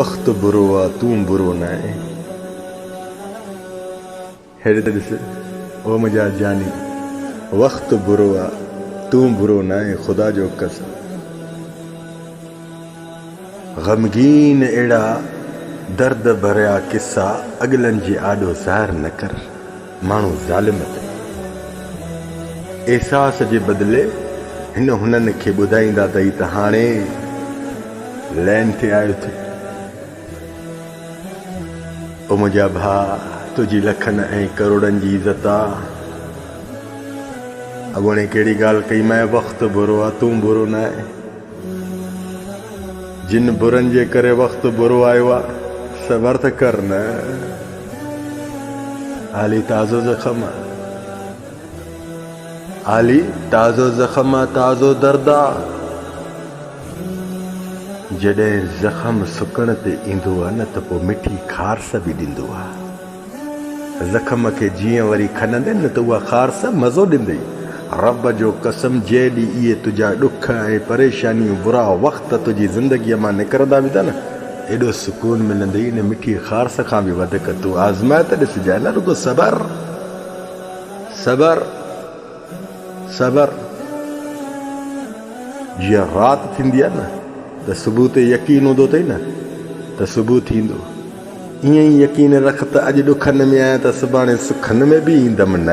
वक्त बुरो आ तूं बुरो न आहे। हेॾे त ॾिस ओ मुंहिंजा जानी, वक्त बुरो आ तूं बुरो न आहे। ख़ुदा जो कसम ग़मगीन अहिड़ा दर्द भरिया किसा अॻिलनि जी आॾो ज़ाहिर न कर। माण्हू ज़ालिम ते एहसास जे बदिले हिन हुननि खे ॿुधाईंदा अथई त हाणे लैन ते आयो थी। ओ मुंहिंजा भाउ, तुंहिंजी लखनि ऐं करोड़नि जी इज़त आहे। अॻोणे कहिड़ी ॻाल्हि कई मैं वक़्तु बुरो आहे तूं बुरो न आहे। जिन बुरनि जे करे वक़्तु बुरो आयो आहे, सबर त कर न। आली ताज़ो ज़ख़म आहे, आली ताज़ो ज़ख़म आहे, ताज़ो दर्द आहे। जॾहिं ज़ख़म सुकण ते ईंदो आहे न त पोइ मिठी खारस बि ॾींदो आहे। ज़ख़म खे जीअं वरी खणंदे न त उहा खारस मज़ो ॾींदई। रब जो कसम जंहिं ॾींहुं इहे तुंहिंजा ॾुख ऐं परेशानियूं बुरा वक़्त तुंहिंजी ज़िंदगीअ मां निकिरंदा वेंदा न, एॾो सुकून मिलंदई इन मिठी खारस खां बि वधीक। तूं आज़माए त ॾिसजांइ न, रुगो सबर सबर सबर। जीअं राति थींदी आहे न त सुबुह ते यकीन हूंदो अथई न त सुबुह थींदो, ईअं ई यकीन रख त अॼु ॾुखनि में आहियां त सुभाणे सुखनि में बि ईंदमि न।